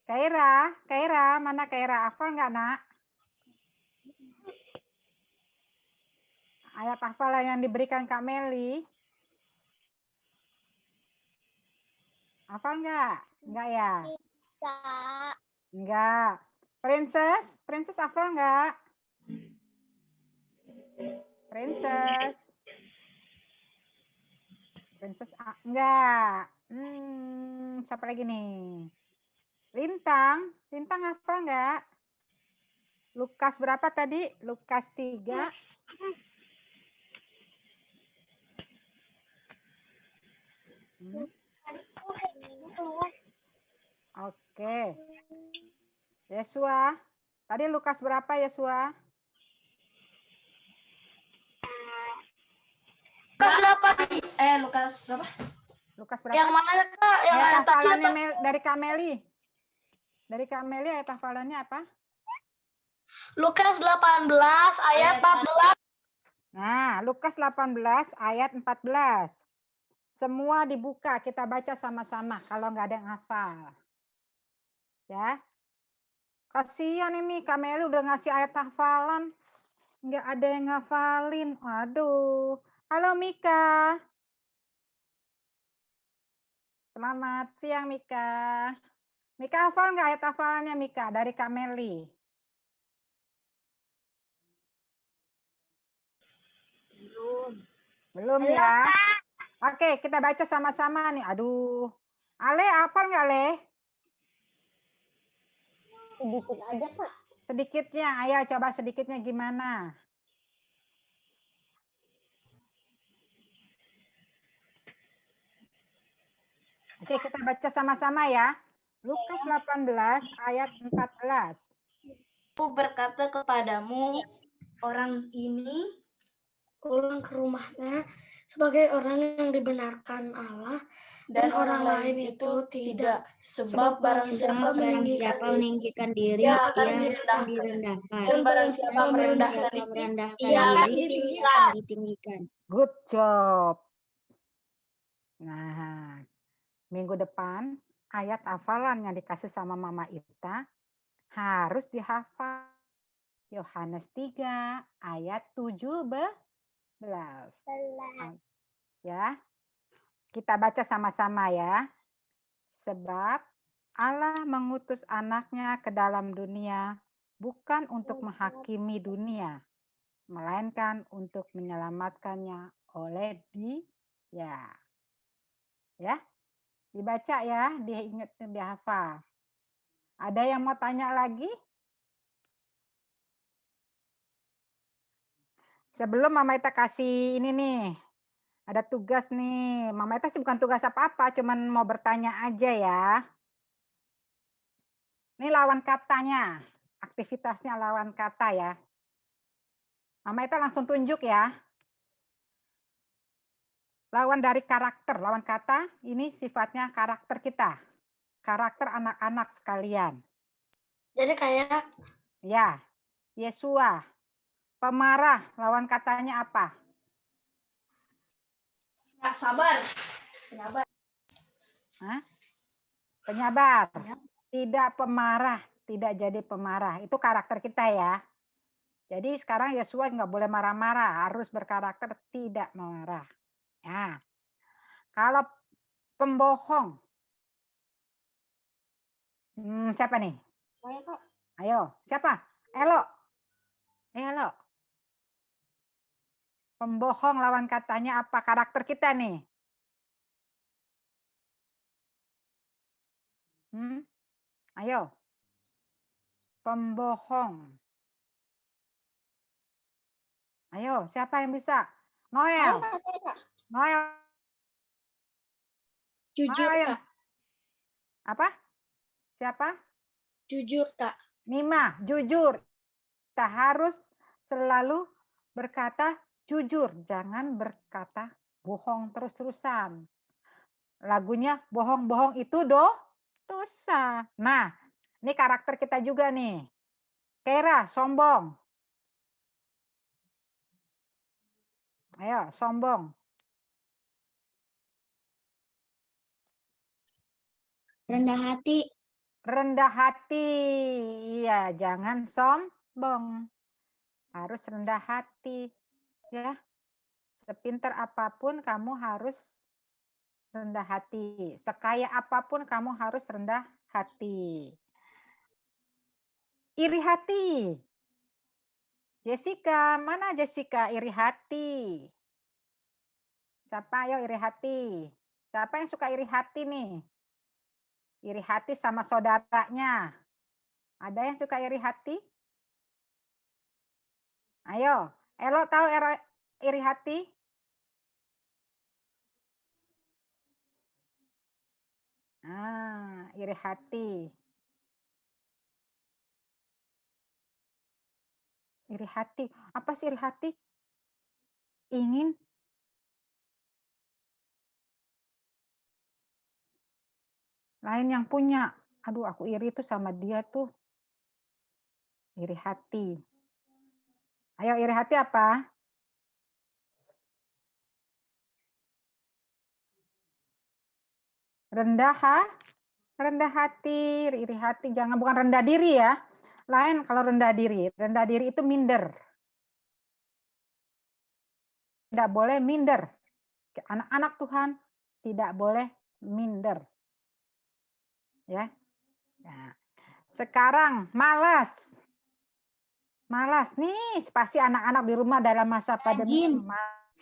Kaira, mana Kaira? Hafal enggak, Nak? Ayat hafalan yang diberikan Kak Meli. Hafal enggak? Enggak ya? Enggak. Princess hafal enggak? Princess enggak. Siapa lagi nih? Lintang hafal enggak? Lukas berapa tadi? Lukas 3. Oke. Yesua. Tadi Lukas berapa Yesua? Lukas berapa? Lukas berapa? Yang mana, Kak? Yang ayat tadi hafalannya dari Kak Meli. Dari Kak Meli ayat hafalannya apa? Lukas 18 ayat 14. Nah, Lukas 18 ayat 14. Semua dibuka, kita baca sama-sama kalau nggak ada yang hafal. Ya. Kasihan ini Kak Meli udah ngasih ayat hafalan. Nggak ada yang ngafalin. Aduh. Halo Mika. Selamat siang Mika. Mika hafal nggak ayat hafalannya Mika dari Kak Meli? Belum ya? Oke, kita baca sama-sama nih. Aduh. Ale, hafal nggak Ale? Sedikit aja, Kak. Sedikitnya, ayo coba sedikitnya gimana? Oke, kita baca sama-sama ya. Lukas 18 ayat 14. Aku berkata kepadamu, orang ini pulang ke rumahnya sebagai orang yang dibenarkan Allah dan orang lain itu tidak. Sebab barang siapa meninggikan diri, ia ia akan akan direndahkan. direndahkan. Dan barang siapa Dan barang merendahkan siapa diri, merendahkan ia akan diri, ditinggikan. akan ditinggikan. Good job. Nah, minggu depan ayat hafalan yang dikasih sama Mama Ita harus dihafal. Yohanes 3 ayat 17. Ya. Kita baca sama-sama ya. Sebab Allah mengutus anaknya ke dalam dunia bukan untuk menghakimi dunia, melainkan untuk menyelamatkannya oleh dia. Ya. Dibaca ya, diingat, dihafal. Ada yang mau tanya lagi? Sebelum Mama Ita kasih ini nih, ada tugas nih. Mama Ita sih bukan tugas apa-apa, cuman mau bertanya aja ya. Ini lawan katanya, aktivitasnya lawan kata ya. Mama Ita langsung tunjuk ya. Lawan dari karakter, lawan kata ini sifatnya karakter kita. Karakter anak-anak sekalian. Jadi kayak Ya, Yesua. Pemarah, lawan katanya apa? nggak sabar. Penyabar. Hah? Penyabar. Tidak pemarah, tidak jadi pemarah. Itu karakter kita ya. Jadi sekarang Yesua nggak boleh marah-marah, harus berkarakter tidak marah. Ya. Kalau pembohong, siapa nih? Saya, Kak. Ayo, siapa? Elo. Elo. Pembohong lawan katanya apa? Karakter kita nih. Ayo. Pembohong. Ayo, siapa yang bisa? Noel. Noel. Jujur, Noel. Kak. Apa? Siapa? Jujur, Kak. Mima, jujur. Kita harus selalu berkata jujur. Jangan berkata bohong terus-terusan. Lagunya bohong-bohong itu dosa. Nah, ini karakter kita juga nih. Kera, sombong. Ayo, sombong. Rendah hati. Rendah hati. Iya, jangan sombong. Harus rendah hati. Ya. Sepintar apapun kamu harus rendah hati. Sekaya apapun kamu harus rendah hati. Iri hati. Jessica, mana Jessica? Iri hati. Siapa ayo iri hati? Siapa yang suka iri hati nih? Iri hati sama saudaranya. Ada yang suka iri hati? Ayo, Elo tahu iri hati? Iri hati. Iri hati. Apa sih iri hati? Ingin lain yang punya. aduh aku iri tuh sama dia tuh. Iri hati. Ayo iri hati apa? Rendah hati, iri hati. Jangan, bukan rendah diri ya. Lain kalau rendah diri. Rendah diri itu minder. Tidak boleh minder. Anak-anak Tuhan tidak boleh minder. Ya. Nah, sekarang malas. Malas nih, pasti anak-anak di rumah dalam masa pandemi.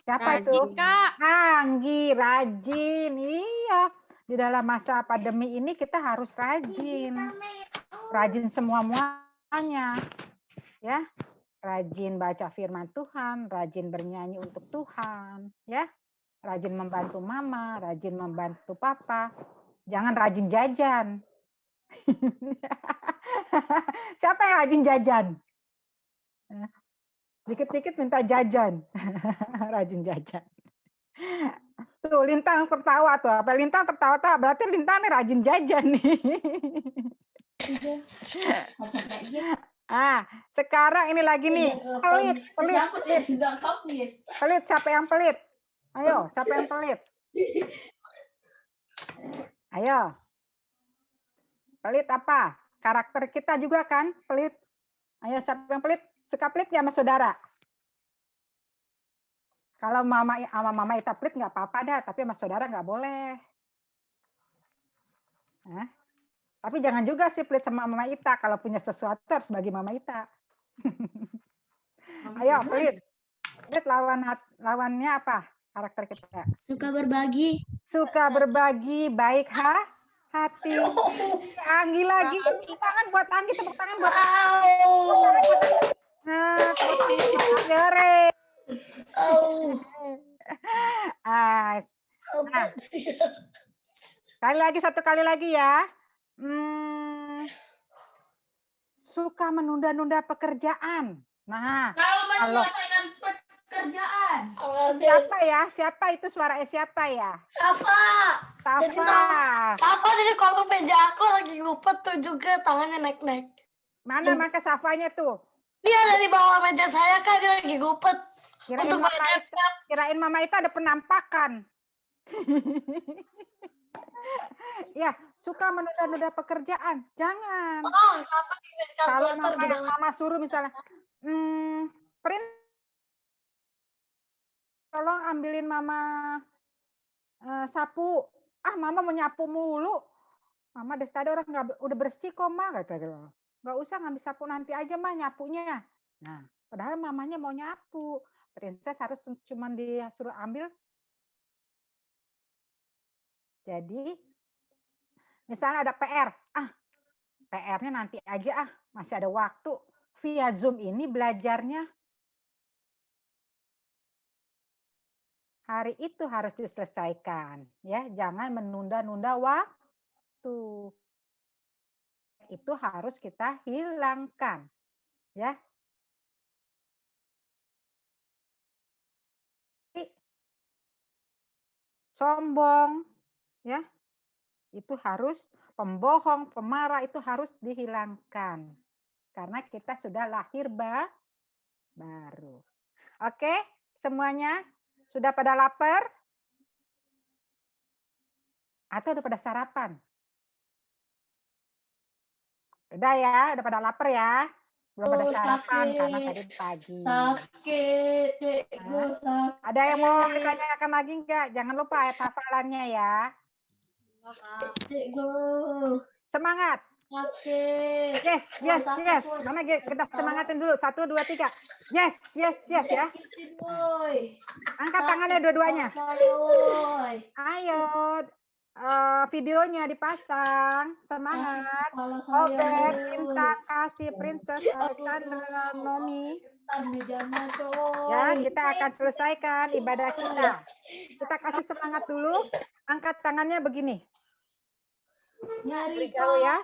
Siapa itu? Anggi, rajin. Iya. Di dalam masa pandemi ini kita harus rajin. Rajin semuanya. Ya. Rajin baca firman Tuhan, rajin bernyanyi untuk Tuhan, ya. Rajin membantu mama, rajin membantu papa. Jangan rajin jajan. Siapa yang rajin jajan? Dikit-dikit minta jajan. Rajin jajan. Tuh, Lintang tertawa tuh. Apa Lintang tertawa tuh? Berarti Lintang nih rajin jajan nih. Sekarang ini lagi nih. Pelit. Pelit, siapa yang pelit? Ayo, siapa yang pelit? Ayo. Pelit apa? Karakter kita juga kan pelit. Ayo, siapa yang pelit? Suka pelit nggak sama saudara? Kalau mama Ita pelit nggak apa-apa dah, tapi sama saudara nggak boleh. Tapi jangan juga sih pelit sama mama Ita. Kalau punya sesuatu harus bagi mama Ita. Ayo pelit. Pelit lawannya apa? Karakter kita. Suka berbagi. Suka berbagi, baik hati. Anggi lagi. Tepuk tangan buat Anggi, tepuk tangan buat Anggi. Nah, satu kali lagi ya. Suka menunda-nunda pekerjaan. Nah, kalau menyelesaikan pekerjaan. Siapa ya? Siapa itu suaranya siapa ya? Safa. Safa dari kolong meja aku lagi ngumpet tuh juga tangannya naik-naik. Mana maka Safanya tuh? Dia dari bawah meja saya kan, dia lagi ngumpet. Kirain Mama Ita ada penampakan. Ya, suka menunda-nunda pekerjaan. Jangan. Kalau mama suruh misalnya, tolong ambilin mama sapu. Mama mau nyapu mulu. Mama dari tadi orang udah bersih kok, Ma, kata dia. Nggak usah ngambil sapu, nanti aja, Ma, nyapunya. Nah, padahal mamanya mau nyapu. Princess harus cuma disuruh ambil. Jadi, misalnya ada PR. PR-nya nanti aja, masih ada waktu. Via Zoom ini belajarnya hari itu harus diselesaikan. Ya, jangan menunda-nunda waktu. Itu harus kita hilangkan, ya. Sombong, ya. Itu harus, pembohong, pemarah itu harus dihilangkan. Karena kita sudah lahir baru. Oke, semuanya sudah pada lapar? Atau udah pada sarapan? Udah ya, udah pada lapar ya. Belum pada sarapan karena tadi pagi. Sakit. Ada yang mau ditanyakan lagi enggak? Jangan lupa ayat hafalannya ya. Semangat. Yes. Mana kita semangatin dulu. 1, 2, 3. Yes ya. Angkat tangannya dua-duanya. Ayo. Videonya dipasang, semangat. Obed, Bintang, Kasih, Princess, Alexandra, Nomi. Ya, kita akan selesaikan ibadah kita. Kita kasih semangat dulu. Angkat tangannya begini. Nyari jauh ya.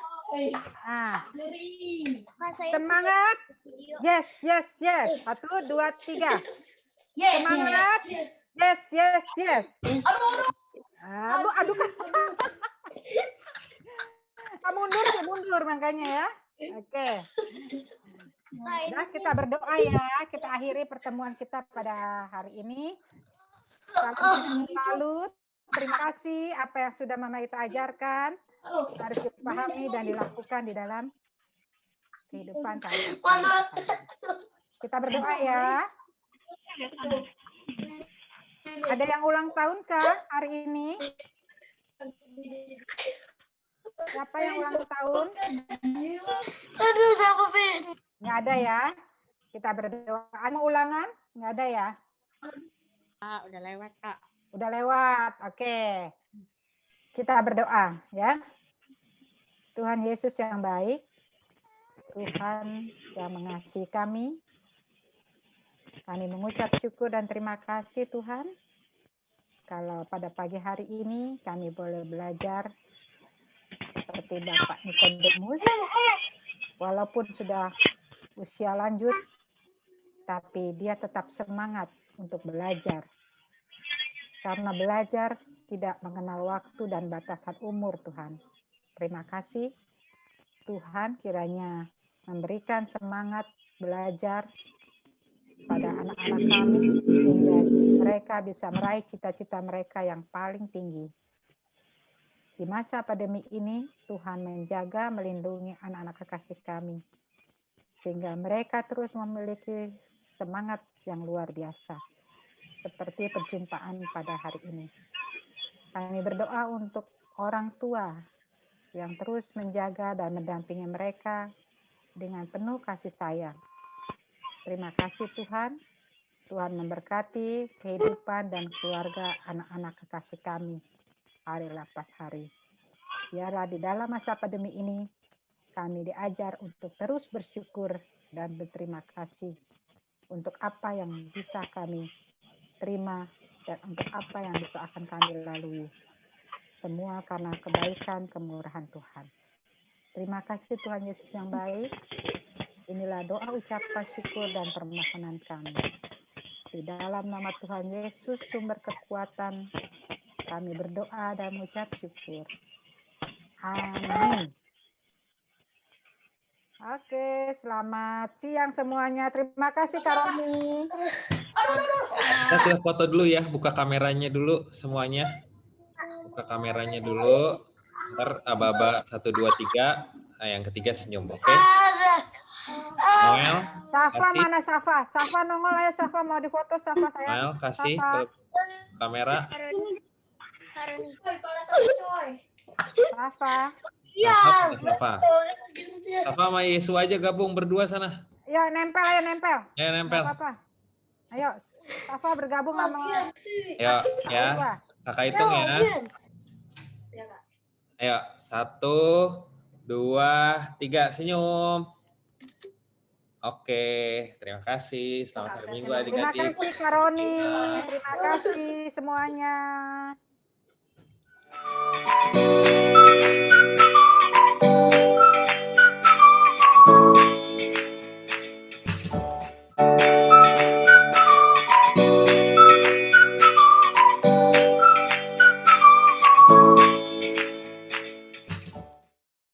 Semangat. Yes. 1, 2, 3. Semangat. Yes. Aduh. Kamu mundur umur makanya ya. Oke. Nah, kita berdoa ya. Kita akhiri pertemuan kita pada hari ini. Salam selalu. Terima kasih apa yang sudah Mama Ita ajarkan. Harus dipahami dan dilakukan di dalam kehidupan sehari-hari. Kita berdoa ya. Ada yang ulang tahun kah hari ini? Siapa yang ulang tahun? Aduh, siapa Nggak ada ya. Kita berdoa. Ada ulangan? Nggak ada ya? Udah lewat, Kak. Udah lewat. Oke. Kita berdoa ya. Tuhan Yesus yang baik, Tuhan yang mengasihi kami mengucap syukur dan terima kasih Tuhan. Kalau pada pagi hari ini kami boleh belajar seperti Bapak Nikodemus, walaupun sudah usia lanjut, tapi dia tetap semangat untuk belajar. Karena belajar tidak mengenal waktu dan batasan umur Tuhan. Terima kasih Tuhan, kiranya memberikan semangat belajar pada anak-anak kami sehingga mereka bisa meraih cita-cita mereka yang paling tinggi. Di masa pandemi ini Tuhan menjaga, melindungi anak-anak kekasih kami sehingga mereka terus memiliki semangat yang luar biasa seperti perjumpaan pada hari ini. Kami berdoa untuk orang tua yang terus menjaga dan mendampingi mereka dengan penuh kasih sayang. Terima kasih Tuhan. Tuhan memberkati kehidupan dan keluarga anak-anak kekasih kami hari lepas hari. Biarlah di dalam masa pandemi ini kami diajar untuk terus bersyukur dan berterima kasih untuk apa yang bisa kami terima dan untuk apa yang bisa akan kami lalui. Semua karena kebaikan, kemurahan Tuhan. Terima kasih Tuhan Yesus yang baik. Inilah doa ucapan syukur dan permohonan kami. Di dalam nama Tuhan Yesus, sumber kekuatan, kami berdoa dan mengucap syukur. Amin. Oke, selamat siang semuanya. Terima kasih Kak Roni. Kita foto dulu ya, buka kameranya dulu semuanya. Buka kameranya dulu. Ntar aba-aba 1, 2, 3. Nah, yang ketiga senyum, oke? Noel, Safa kasih. mana Safa? Safa nongol ya Safa, mau difoto Safa saya. Noel, kasih Safa. ke kamera. Safa. Safa. Safa sama Yesu aja gabung berdua sana. Ya nempel ayo nempel. Ya, nempel. Nggak apa-apa. Ayo Safa bergabung sama. Ya, ya. Kakak hitung ya. Ayo, 1, 2, 3, senyum. Oke, terima kasih. Selamat hari Minggu Terima adik-adik. kasih Kak Roni. Terima kasih semuanya.